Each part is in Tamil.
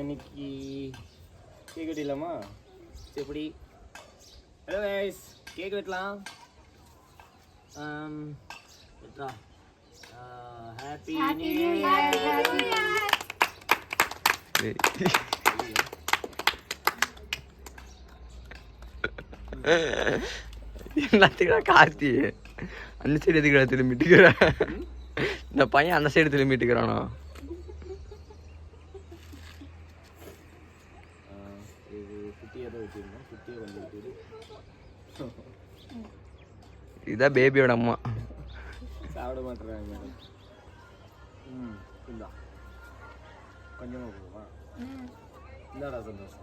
இன்னைக்கு கேக் வெட்டிடலாமா? எப்படி? ஹலோ கைஸ், கேக் வெட்டலாம். வெட்றா. Happy new year. என்னத்துக்குடா கார்த்தி அந்த சைடு எதுக்குடா திரும்பிட்டுக்கிற? இந்த பையன் அந்த சைடு திரும்பிட்டுக்கிறானா? இதுதான் பேபியோட அம்மா. சாப்பிட மாட்டேறாங்க மேடம். இந்தா கொஞ்சமாக போடுவா. இந்தாடா சந்தோஷம்.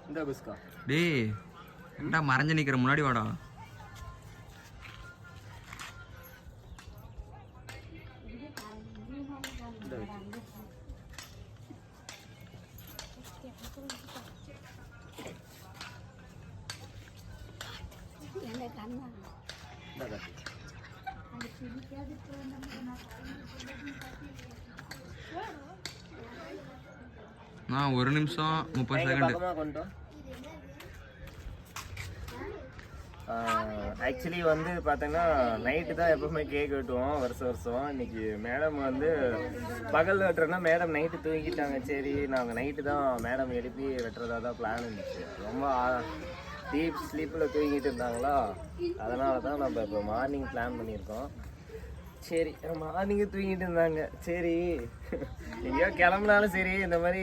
இந்த பிஸ்கா டேய் என்னடா மறைஞ்சு நிக்கிற, முன்னாடி வாடா. நான் 1 நிமிஷம் 30 செகண்ட். ஆக்சுவலி வந்து பார்த்தீங்கன்னா நைட்டு தான் எப்பவுமே கேக் வெட்டுவோம் வருஷம். இன்னைக்கு மேடம் வந்து பகல் வெட்டுறோன்னா மேடம் நைட்டு தூங்கிட்டாங்க. சரி நாங்கள் நைட்டு தான் மேடம் எழுப்பி வெட்டுறதா தான் பிளான் இருந்துச்சு. ரொம்ப டீப் ஸ்லீப்பில் தூங்கிட்டு இருந்தாங்களா, அதனால தான் நம்ம இப்போ மார்னிங் பிளான் பண்ணியிருக்கோம். சரி மார்னிங்கு தூங்கிட்டு இருந்தாங்க. சரி எங்கேயோ கிளம்புனாலும் சரி, இந்த மாதிரி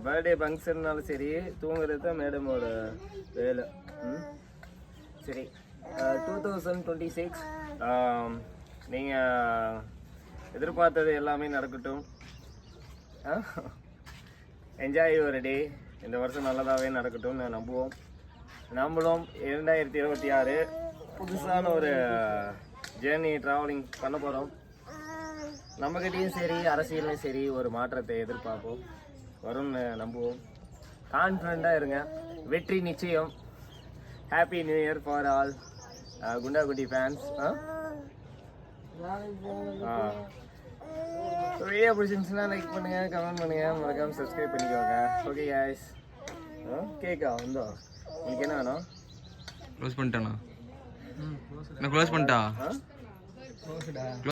பர்த்டே ஃபங்க்ஷன்னாலும் சரி, தூங்குறது தான் மேடமோட வேலை. சரி 2026 நீங்கள் எதிர்பார்த்தது எல்லாமே நடக்கட்டும். Enjoy your day. இந்த வருஷம் நல்லதாகவே நடக்கட்டும் நம்புவோம். நம்மளும் 2026 புதுசான ஒரு ஜேர்னி ட்ராவலிங் பண்ண போகிறோம். நம்மக்கிட்டேயும் சரி அரசியலையும் சரி ஒரு மாற்றத்தை எதிர்பார்ப்போம். வரும்னு நம்புவோம். கான்ஃபிடண்ட்டாக இருங்க, வெற்றி நிச்சயம். Happy new year for all குண்டா குட்டி ஃபேன்ஸ். வீடியோ பிடிச்சிருந்துச்சுன்னா லைக் பண்ணுங்கள், கமெண்ட் பண்ணுங்கள், மறக்காமல் சப்ஸ்கிரைப் பண்ணிக்கோங்க. Okay guys. கேக்கா வந்தோ உனக்கு என்ன வேணும்? க்ளோஸ் பண்ணிட்டானா? நான் க்ளோஸ் பண்ணிட்டா.